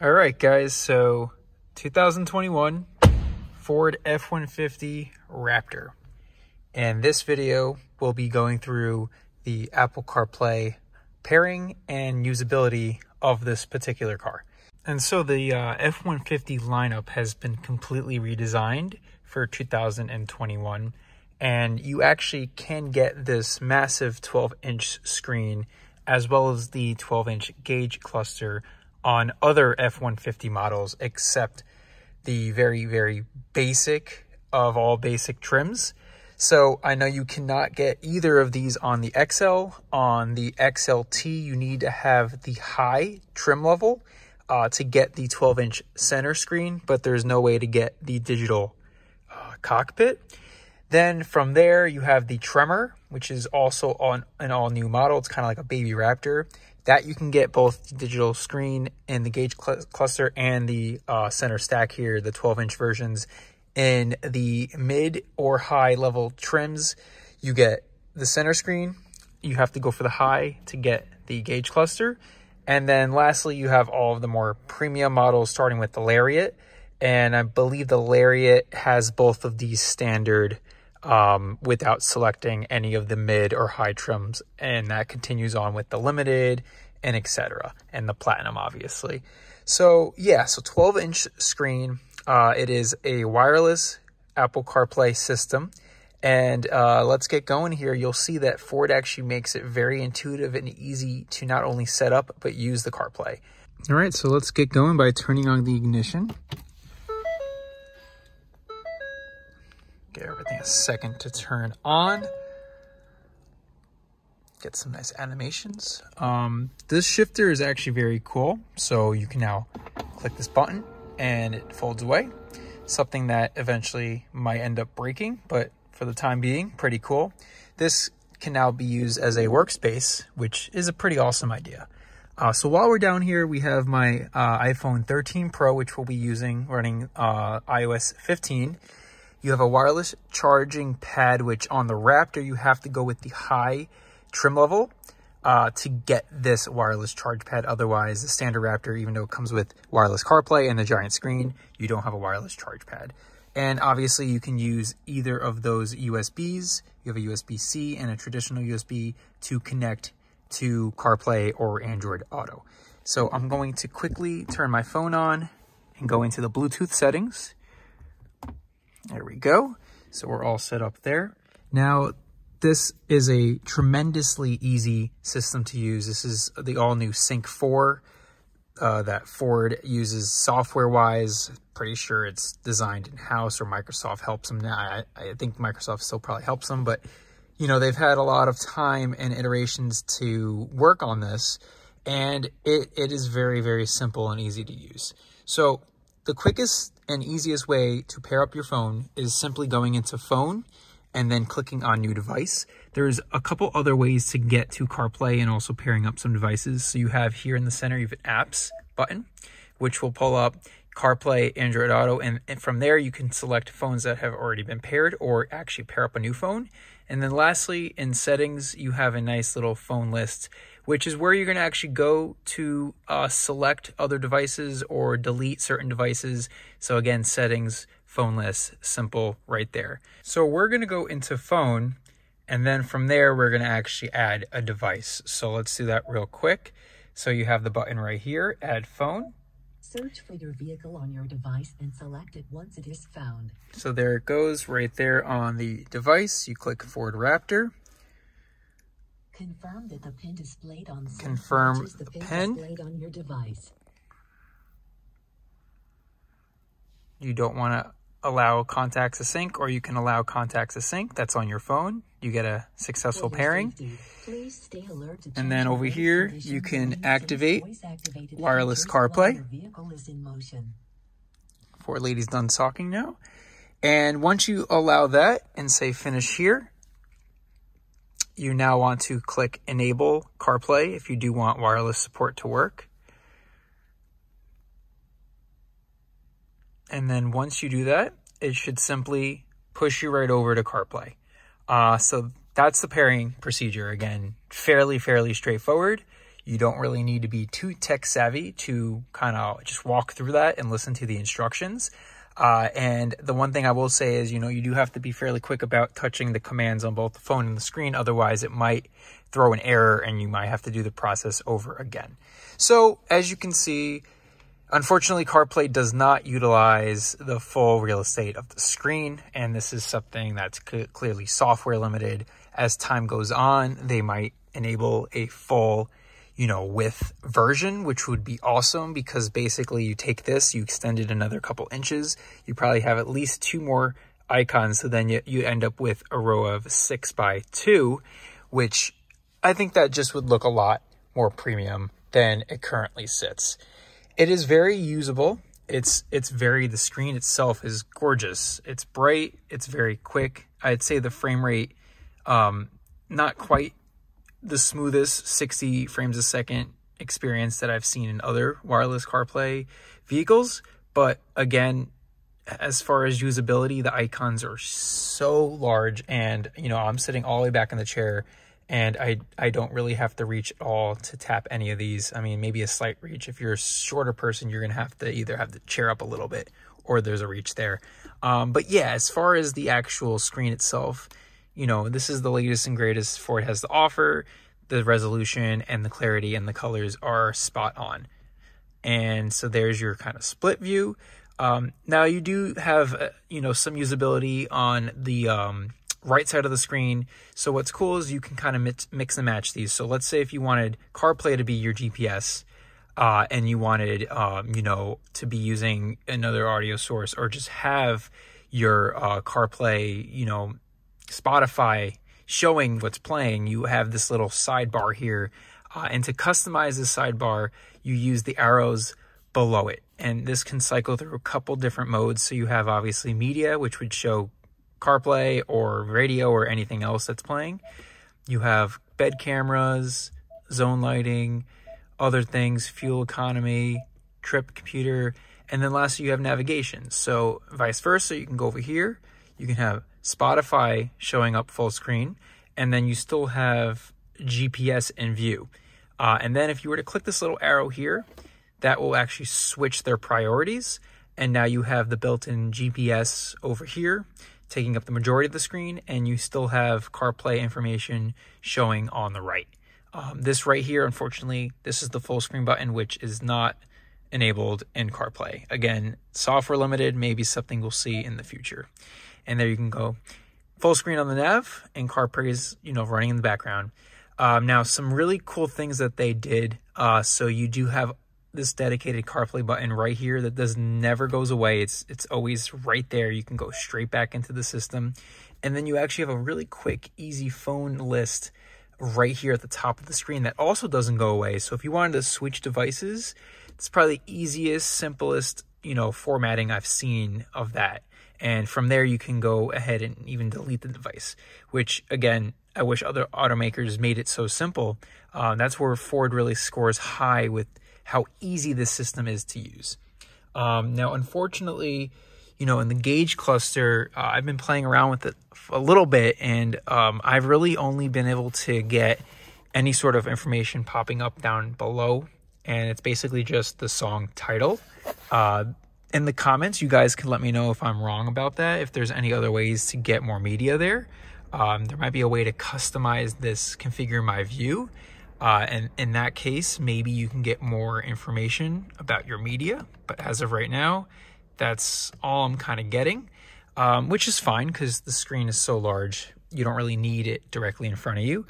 All right, guys, so 2021 Ford F-150 Raptor. And this video will be going through the Apple CarPlay pairing and usability of this particular car. And so the F-150 lineup has been completely redesigned for 2021. And you actually can get this massive 12-inch screen as well as the 12-inch gauge cluster on other F-150 models, except the very, very basic of all basic trims. So I know you cannot get either of these on the XL. On the XLT, you need to have the high trim level to get the 12-inch center screen, but there's no way to get the digital cockpit. Then from there, you have the Tremor, which is also on an all-new model. It's kind of like a baby Raptor. That you can get both the digital screen and the gauge cluster and the center stack here, the 12-inch versions. In the mid or high level trims, you get the center screen. You have to go for the high to get the gauge cluster. And then lastly, you have all of the more premium models, starting with the Lariat. And I believe the Lariat has both of these standard without selecting any of the mid or high trims, and that continues on with the limited and etc. and the platinum, obviously. So yeah, so 12-inch screen. It is a wireless Apple CarPlay system, and let's get going here. You'll see that Ford actually makes it very intuitive and easy to not only set up but use the CarPlay. All right, so let's get going by turning on the ignition. Get everything a second to turn on. Get some nice animations. This shifter is actually very cool. So you can now click this button and it folds away. Something that eventually might end up breaking, but for the time being, pretty cool. This can now be used as a workspace, which is a pretty awesome idea. So while we're down here, we have my iPhone 13 Pro, which we'll be using running iOS 15. You have a wireless charging pad, which on the Raptor, you have to go with the high trim level to get this wireless charge pad. Otherwise, the standard Raptor, even though it comes with wireless CarPlay and a giant screen, you don't have a wireless charge pad. And obviously, you can use either of those USBs. You have a USB-C and a traditional USB to connect to CarPlay or Android Auto. So I'm going to quickly turn my phone on and go into the Bluetooth settings. There we go. So we're all set up there. Now, this is a tremendously easy system to use. This is the all-new Sync 4 that Ford uses software-wise. Pretty sure it's designed in-house or Microsoft helps them. Now, I think Microsoft still probably helps them, but you know, they've had a lot of time and iterations to work on this, and it is very, very simple and easy to use. So the quickest and easiest way to pair up your phone is simply going into Phone and then clicking on New Device. There's a couple other ways to get to CarPlay and also pairing up some devices. So you have here in the center, you have an Apps button, which will pull up CarPlay, Android Auto, and from there you can select phones that have already been paired or actually pair up a new phone. And then lastly, in Settings, you have a nice little phone list, which is where you're going to actually go to select other devices or delete certain devices. So again, Settings, phone list, simple right there. So we're going to go into Phone, and then from there, we're going to actually add a device. So let's do that real quick. So you have the button right here, Add Phone. Search for your vehicle on your device and select it once it is found. So there it goes right there on the device. You click Ford Raptor. Confirm that the pin displayed on Confirm the pin displayed on your device. You don't want to allow contacts to sync, or you can allow contacts to sync. That's on your phone. You get a successful pairing. Please stay alert to and then over here, you can activate wireless CarPlay. Ford lady's done talking now. And once you allow that and say finish here, you now want to click Enable CarPlay if you do want wireless support to work. And then once you do that, it should simply push you right over to CarPlay. So that's the pairing procedure. Again, fairly straightforward. You don't really need to be too tech savvy to kind of just walk through that and listen to the instructions. And the one thing I will say is, you know, you do have to be fairly quick about touching the commands on both the phone and the screen. Otherwise, it might throw an error and you might have to do the process over again. So as you can see, unfortunately, CarPlay does not utilize the full real estate of the screen. And this is something that's clearly software limited. As time goes on, they might enable a full, you know, width version, which would be awesome, because basically you take this, you extend it another couple inches, you probably have at least 2 more icons. So then you end up with a row of 6x2, which I think that just would look a lot more premium than it currently sits. It is very usable. The screen itself is gorgeous. It's bright. It's very quick. I'd say the frame rate, not quite the smoothest 60 frames a second experience that I've seen in other wireless CarPlay vehicles. But again, as far as usability, the icons are so large, and, you know, I'm sitting all the way back in the chair, and I don't really have to reach at all to tap any of these. I mean, maybe a slight reach. If you're a shorter person, you're going to have to either have the chair up a little bit or there's a reach there. But yeah, as far as the actual screen itself, you know, this is the latest and greatest Ford has to offer. The resolution and the clarity and the colors are spot on. And so there's your kind of split view. Now you do have, you know, some usability on the right side of the screen. So what's cool is you can kind of mix and match these. So let's say if you wanted CarPlay to be your GPS, and you wanted, you know, to be using another audio source, or just have your CarPlay, you know, Spotify showing what's playing, you have this little sidebar here. And to customize this sidebar, you use the arrows below it. And this can cycle through a couple different modes. So you have obviously media, which would show CarPlay or radio or anything else that's playing. You have bed cameras, zone lighting, other things, fuel economy, trip computer, and then lastly you have navigation. So vice versa, you can go over here, you can have Spotify showing up full screen, and then you still have GPS in view. And then if you were to click this little arrow here, that will actually switch their priorities. And now you have the built-in GPS over here, taking up the majority of the screen, and you still have CarPlay information showing on the right. This right here, unfortunately, this is the full screen button, which is not enabled in CarPlay. Again, software limited, maybe something we'll see in the future. And there you can go full screen on the nav, and CarPlay is, you know, running in the background. Now, some really cool things that they did. So you do have this dedicated CarPlay button right here that never goes away. It's always right there. You can go straight back into the system. And then you actually have a really quick, easy phone list right here at the top of the screen that also doesn't go away. So if you wanted to switch devices, it's probably the easiest, simplest, you know, formatting I've seen of that. And from there, you can go ahead and even delete the device, which, again, I wish other automakers made it so simple. That's where Ford really scores high with how easy this system is to use. Now, unfortunately, you know, in the gauge cluster, I've been playing around with it a little bit, and I've really only been able to get any sort of information popping up down below, and it's basically just the song title. In the comments, you guys can let me know if I'm wrong about that, if there's any other ways to get more media there. There might be a way to customize this, configure my view. And in that case, maybe you can get more information about your media. But as of right now, that's all I'm kind of getting, which is fine because the screen is so large, you don't really need it directly in front of you.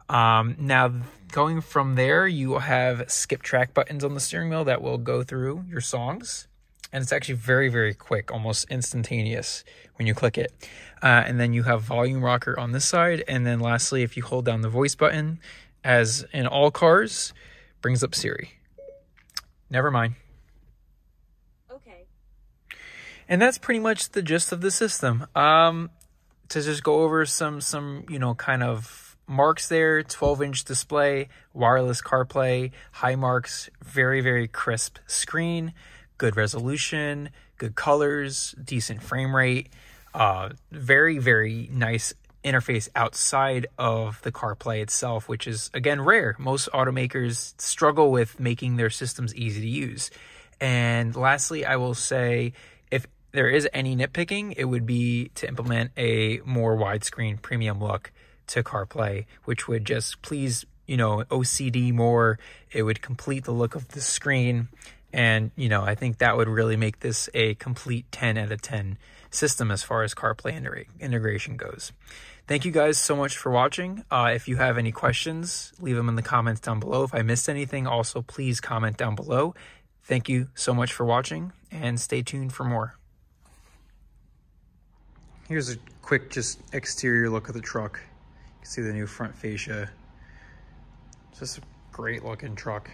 Now, going from there, you have skip track buttons on the steering wheel that will go through your songs. And it's actually very, very quick, almost instantaneous when you click it. And then you have volume rocker on this side. And then lastly, if you hold down the voice button, as in all cars, brings up Siri. Never mind. Okay. And that's pretty much the gist of the system. To just go over some you know, kind of marks there. 12-inch display, wireless CarPlay, high marks, very, very crisp screen, good resolution, good colors, decent frame rate, very, very nice interface outside of the CarPlay itself, which is, again, rare. Most automakers struggle with making their systems easy to use. And lastly, I will say, if there is any nitpicking, it would be to implement a more widescreen premium look to CarPlay, which would just please, OCD more. It would complete the look of the screen. And, I think that would really make this a complete 10 out of 10 system as far as CarPlay integration goes. Thank you guys so much for watching. If you have any questions, leave them in the comments down below. If I missed anything, also please comment down below. Thank you so much for watching, and stay tuned for more. Here's a quick just exterior look of the truck. You can see the new front fascia. It's just a great looking truck.